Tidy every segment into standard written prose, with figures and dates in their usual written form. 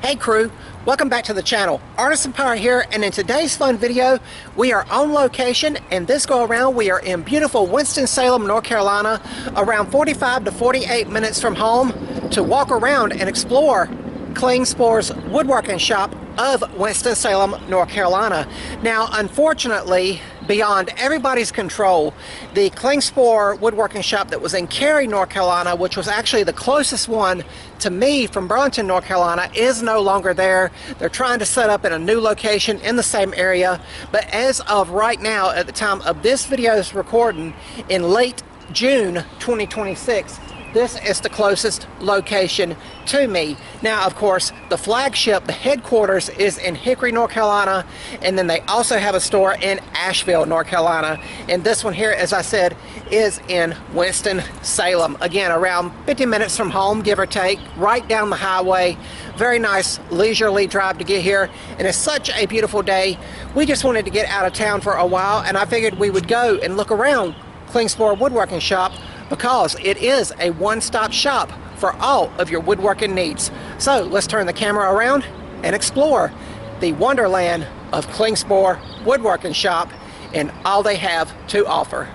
Hey crew, welcome back to the channel. Artisan Pirate here, and in today's fun video, we are on location, and this go around we are in beautiful Winston-Salem, North Carolina, around 45 to 48 minutes from home to walk around and explore Klingspor's woodworking shop of Winston-Salem, North Carolina. Now, unfortunately, beyond everybody's control, the Klingspor woodworking shop that was in Cary, North Carolina, which was actually the closest one to me from Burlington, North Carolina, is no longer there. They're trying to set up in a new location in the same area, but as of right now, at the time of this video's recording, in late June 2026, this is the closest location to me. Now, of course, the flagship, the headquarters, is in Hickory, North Carolina, and then they also have a store in Asheville, North Carolina. And this one here, as I said, is in Winston-Salem. Again, around 50 minutes from home, give or take, right down the highway. Very nice, leisurely drive to get here, and it's such a beautiful day. We just wanted to get out of town for a while, and I figured we would go and look around Klingspor Woodworking Shop, because it is a one-stop shop for all of your woodworking needs. So let's turn the camera around and explore the wonderland of Klingspor Woodworking Shop and all they have to offer.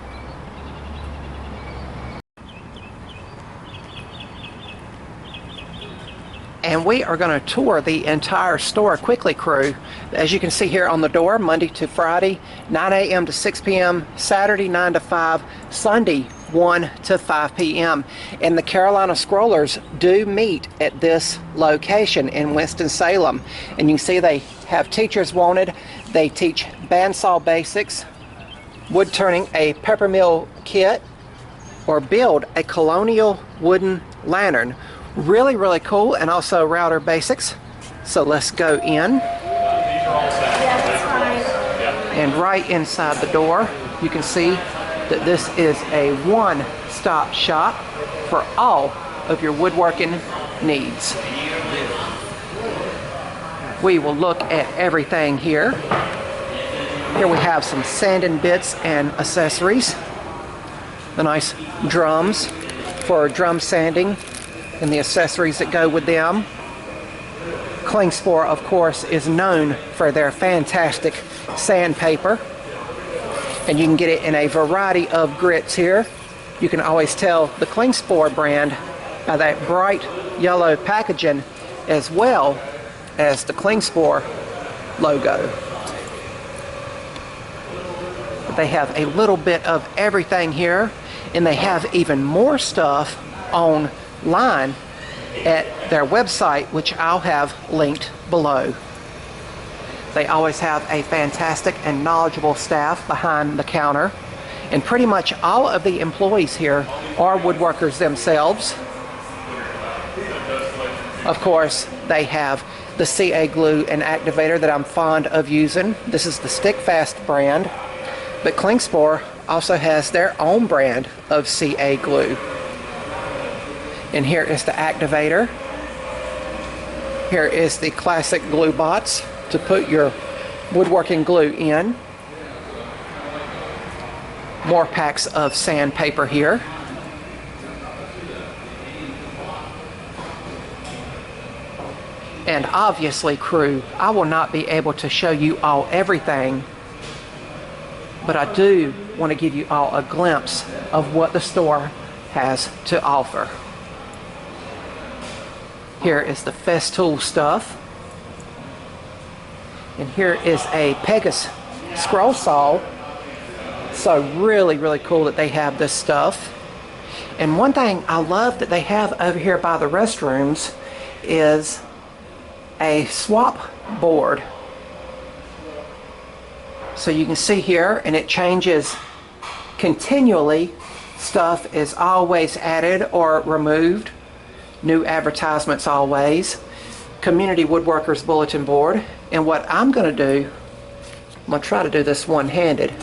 And we are going to tour the entire store quickly, crew. As you can see here on the door, Monday to Friday, 9 a.m. to 6 p.m., Saturday 9 to 5, Sunday 1 to 5 p.m. And the Carolina Scrollers do meet at this location in Winston-Salem. And you can see they have teachers wanted. They teach bandsaw basics, wood turning a peppermill kit, or build a colonial wooden lantern. Really, really cool, and also router basics. So let's go in. And right inside the door, you can see that this is a one-stop shop for all of your woodworking needs. We will look at everything here. Here we have some sanding bits and accessories. The nice drums for drum sanding and the accessories that go with them. Klingspor, of course, is known for their fantastic sandpaper, and you can get it in a variety of grits here. You can always tell the Klingspor brand by that bright yellow packaging, as well as the Klingspor logo. They have a little bit of everything here, and they have even more stuff online at their website, which I'll have linked below. They always have a fantastic and knowledgeable staff behind the counter, and pretty much all of the employees here are woodworkers themselves. Of course, they have the CA glue and activator that I'm fond of using. This is the Stickfast brand, but Klingspor also has their own brand of CA glue. And here is the activator. Here is the classic glue bots to put your woodworking glue in. More packs of sandpaper here. And obviously, crew, I will not be able to show you all everything, but I do want to give you all a glimpse of what the store has to offer. Here is the Festool stuff. And here is a Pegasus scroll saw. So really, really cool that they have this stuff. And one thing I love that they have over here by the restrooms is a swap board. So you can see here, and it changes continually. Stuff is always added or removed. New advertisements always. Community Woodworkers Bulletin Board. And what I'm going to do, I'm going to try to do this one-handed,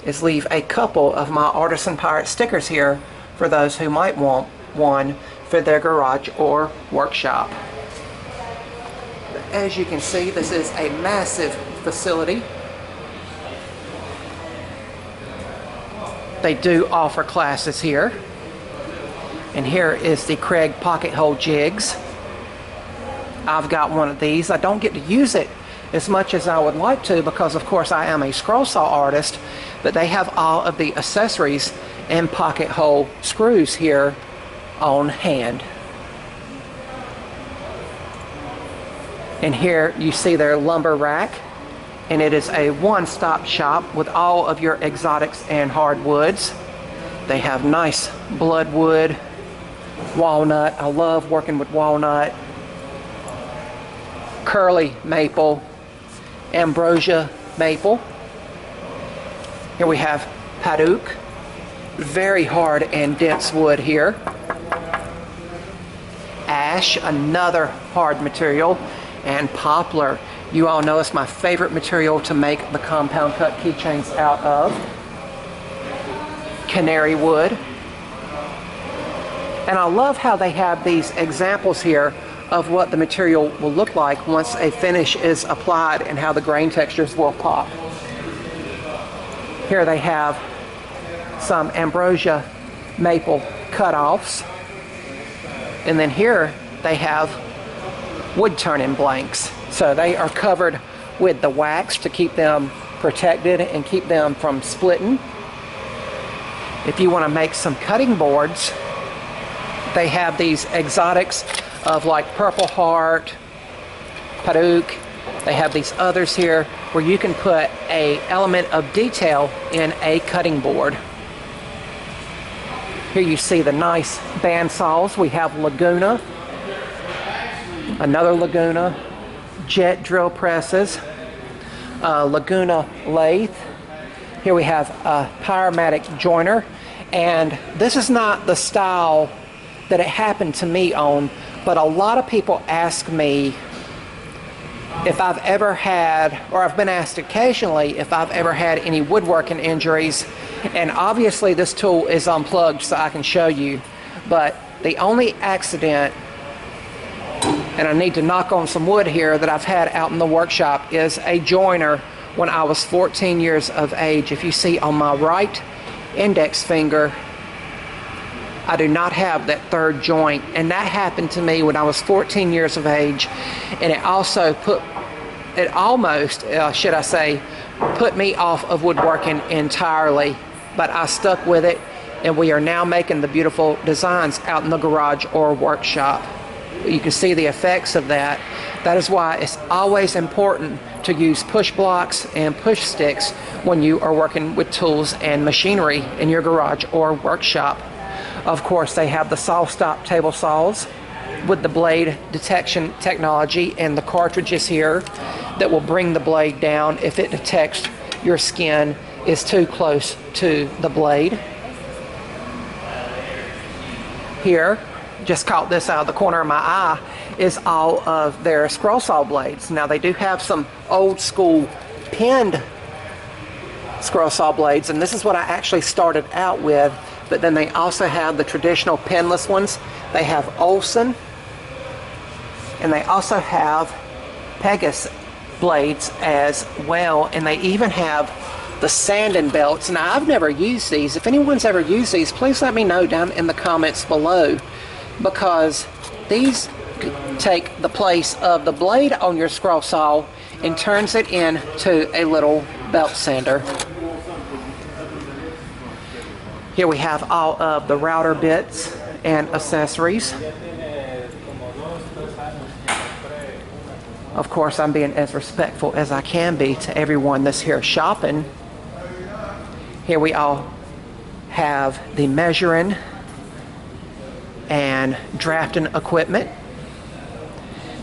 is leave a couple of my Artisan Pirate stickers here for those who might want one for their garage or workshop. As you can see, this is a massive facility. They do offer classes here. And here is the Craig pocket hole jigs. I've got one of these. I don't get to use it as much as I would like to because of course I am a scroll saw artist, but they have all of the accessories and pocket hole screws here on hand. And here you see their lumber rack, and it is a one-stop shop with all of your exotics and hardwoods. They have nice bloodwood, walnut. I love working with walnut, curly maple, ambrosia maple. Here we have paduk, very hard and dense wood here. Ash, another hard material, and poplar. You all know it's my favorite material to make the compound cut keychains out of. Canary wood. And I love how they have these examples here of what the material will look like once a finish is applied and how the grain textures will pop. Here they have some ambrosia maple cutoffs. And then here they have wood turning blanks. So they are covered with the wax to keep them protected and keep them from splitting. If you want to make some cutting boards, they have these exotics of like Purple Heart, paduk. They have these others here where you can put an element of detail in a cutting board. Here you see the nice band saws. We have Laguna, another Laguna, jet drill presses, Laguna lathe. Here we have a Pyromatic joiner, and this is not the style that it happened to me on, but a lot of people ask me if I've ever had, or I've been asked occasionally if I've ever had any woodworking injuries, and obviously this tool is unplugged so I can show you, but the only accident, and I need to knock on some wood here, that I've had out in the workshop is a joiner when I was 14 years of age. If you see on my right index finger, I do not have that third joint, and that happened to me when I was 14 years of age, and it also should I say, put me off of woodworking entirely, but I stuck with it, and we are now making the beautiful designs out in the garage or workshop. You can see the effects of that. That is why it's always important to use push blocks and push sticks when you are working with tools and machinery in your garage or workshop. Of course, they have the saw stop table saws with the blade detection technology and the cartridges here that will bring the blade down if it detects your skin is too close to the blade. Here, just caught this out of the corner of my eye, is all of their scroll saw blades. Now they do have some old school pinned scroll saw blades, and this is what I actually started out with, but then they also have the traditional pinless ones. They have Olson, and they also have Pegasus blades as well, and they even have the sanding belts. Now I've never used these. If anyone's ever used these, please let me know down in the comments below, because these take the place of the blade on your scroll saw and turns it into a little belt sander. Here we have all of the router bits and accessories. Of course, I'm being as respectful as I can be to everyone that's here shopping. Here we all have the measuring and drafting equipment.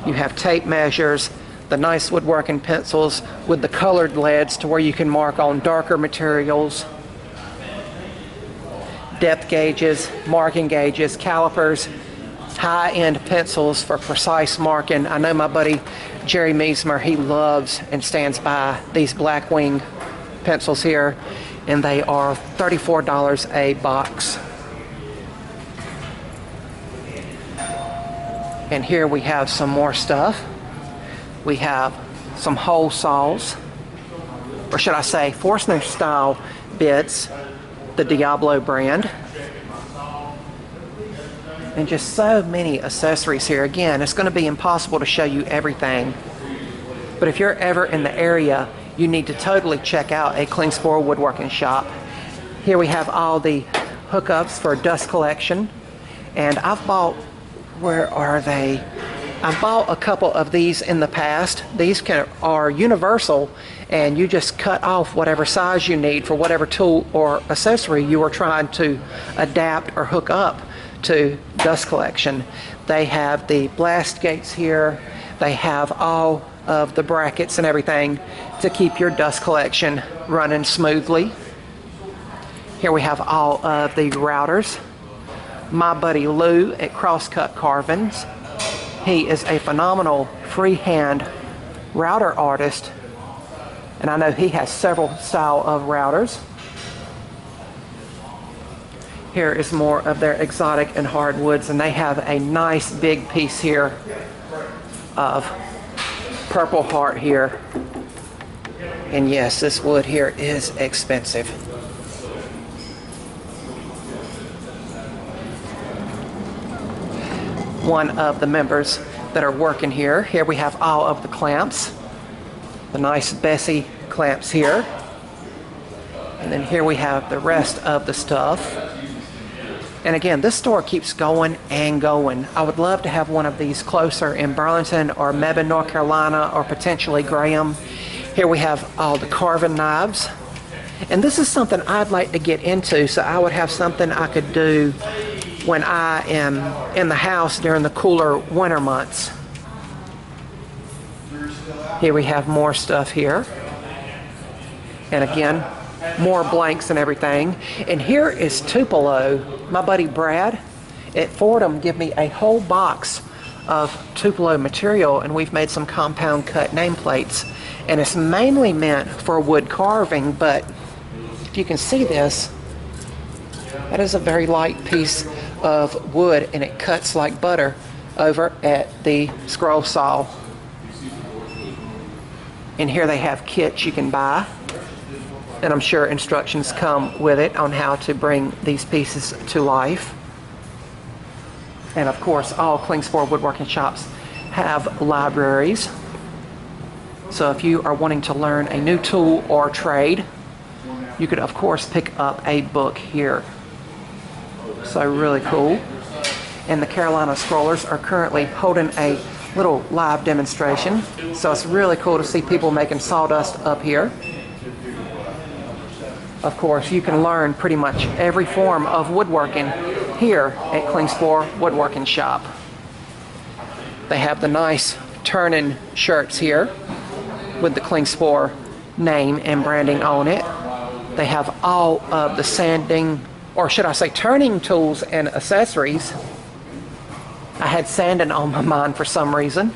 You have tape measures, the nice woodworking pencils with the colored leads to where you can mark on darker materials, depth gauges, marking gauges, calipers, high-end pencils for precise marking. I know my buddy Jerry Meismer, he loves and stands by these Blackwing pencils here, and they are $34 a box. And here we have some more stuff. We have some hole saws, or should I say Forstner style bits, the Diablo brand. And just so many accessories here. Again, it's going to be impossible to show you everything. But if you're ever in the area, you need to totally check out a Klingspor woodworking shop. Here we have all the hookups for dust collection. And I've bought, where are they? I've bought a couple of these in the past. These are universal, and you just cut off whatever size you need for whatever tool or accessory you are trying to adapt or hook up to dust collection. They have the blast gates here. They have all of the brackets and everything to keep your dust collection running smoothly. Here we have all of the routers. My buddy Lou at Crosscut Carvings, he is a phenomenal freehand router artist, and I know he has several style of routers. Here is more of their exotic and hardwoods, and they have a nice big piece here of Purple Heart here. And yes, this wood here is expensive. One of the members that are working here. Here we have all of the clamps. The nice Bessie clamps here. And then here we have the rest of the stuff. And again, this store keeps going and going. I would love to have one of these closer in Burlington or Mebane, North Carolina, or potentially Graham. Here we have all the carving knives. And this is something I'd like to get into, so I would have something I could do when I am in the house during the cooler winter months. Here we have more stuff here. And again, more blanks and everything. And here is Tupelo. My buddy Brad at Fordham gave me a whole box of Tupelo material, and we've made some compound cut nameplates. And it's mainly meant for wood carving, but if you can see this, that is a very light piece of wood, and it cuts like butter over at the scroll saw. And here they have kits you can buy, and I'm sure instructions come with it on how to bring these pieces to life. And of course, all Klingspor woodworking shops have libraries. So if you are wanting to learn a new tool or trade, you could of course pick up a book here. So really cool. And the Carolina Scrollers are currently holding a little live demonstration. So it's really cool to see people making sawdust up here. Of course, you can learn pretty much every form of woodworking here at Klingspor Woodworking Shop. They have the nice turning shirts here with the Klingspor name and branding on it. They have all of the sanding, or should I say turning tools and accessories. I had sanding on my mind for some reason.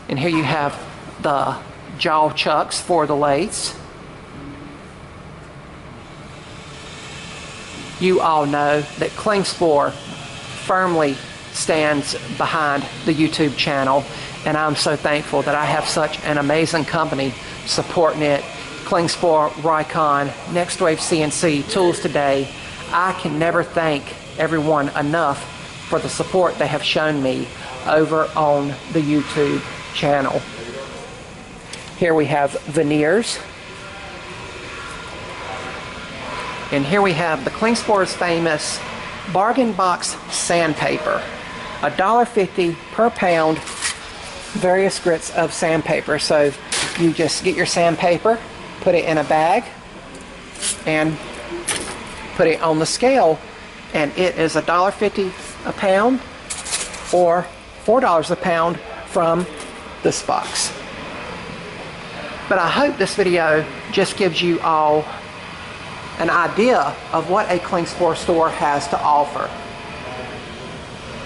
And here you have the jaw chucks for the lathes. You all know that Klingspor firmly stands behind the YouTube channel, and I'm so thankful that I have such an amazing company supporting it. Klingspor, Rycon, Next Wave CNC, Tools Today. I can never thank everyone enough for the support they have shown me over on the YouTube channel. Here we have veneers. And here we have the Klingspor's famous bargain box sandpaper. $1.50 per pound, various grits of sandpaper. So you just get your sandpaper, put it in a bag, and put it on the scale, and it is $1.50 a pound or $4 a pound from this box. But I hope this video just gives you all an idea of what a Klingspor store has to offer.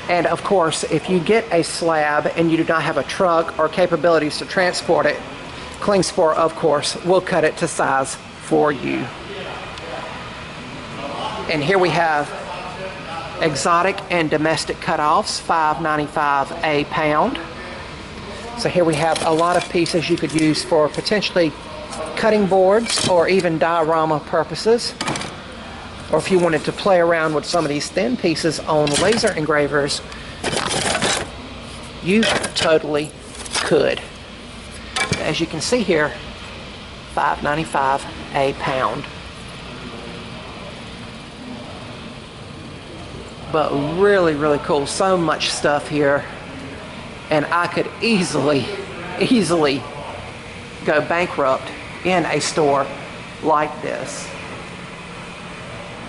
And of course, if you get a slab and you do not have a truck or capabilities to transport it, Klingspor, of course, will cut it to size for you. And here we have exotic and domestic cutoffs, $5.95 a pound. So here we have a lot of pieces you could use for potentially cutting boards or even diorama purposes. or if you wanted to play around with some of these thin pieces on laser engravers, you totally could. As you can see here, $5.95 a pound. But really, really cool. So much stuff here. And I could easily go bankrupt in a store like this.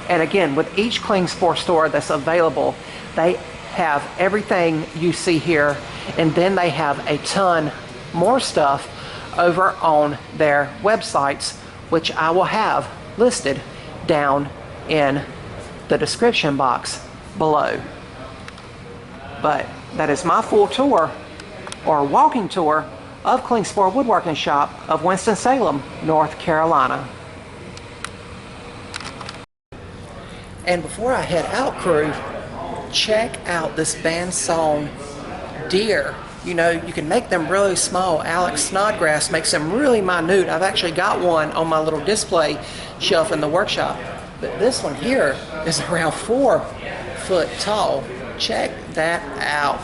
And again, with each Klingspor store that's available, they have everything you see here, and then they have a ton more stuff over on their websites, which I will have listed down in the description box below. But that is my full tour, or walking tour, of Klingspor Woodworking Shop of Winston-Salem, North Carolina. And before I head out, crew, check out this bandsawn deer. You know, you can make them really small. Alex Snodgrass makes them really minute. I've actually got one on my little display shelf in the workshop. But this one here is around 4 foot tall. Check that out.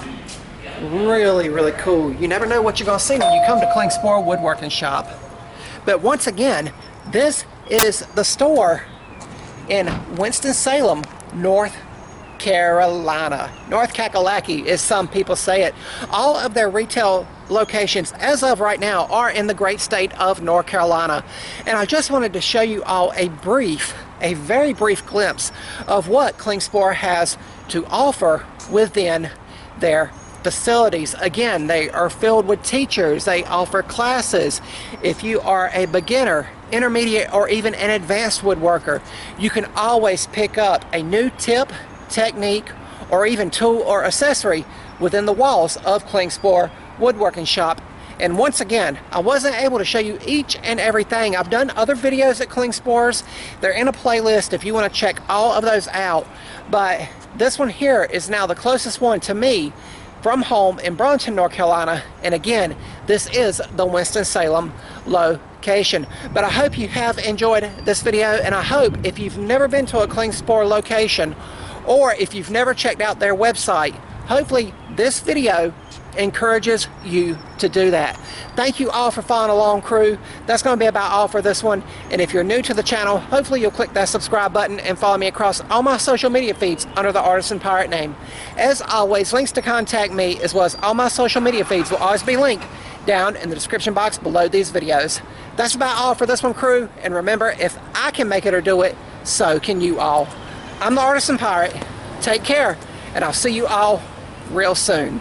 Really, really cool. You never know what you're going to see when you come to Klingspor Woodworking Shop. But once again, this is the store in Winston-Salem, North Carolina. North Kakalaki, as some people say it. All of their retail locations as of right now are in the great state of North Carolina. And I just wanted to show you all a very brief glimpse of what Klingspor has to offer within their facilities. Again, they are filled with teachers. They offer classes. If you are a beginner, intermediate, or even an advanced woodworker, you can always pick up a new tip, technique, or even tool or accessory within the walls of Klingspor Woodworking Shop. And once again, I wasn't able to show you each and everything. I've done other videos at Klingspor's. They're in a playlist if you want to check all of those out. But this one here is now the closest one to me from home in Burlington, North Carolina. And again, this is the Winston-Salem location. But I hope you have enjoyed this video, and I hope if you've never been to a Klingspor location, or if you've never checked out their website, hopefully this video encourages you to do that. Thank you all for following along, crew. That's going to be about all for this one. And if you're new to the channel, hopefully you'll click that subscribe button and follow me across all my social media feeds under the Artisan Pirate name. As always, links to contact me as well as all my social media feeds will always be linked down in the description box below these videos. That's about all for this one, crew. And remember, if I can make it or do it, so can you all. I'm the Artisan Pirate. Take care, and I'll see you all real soon.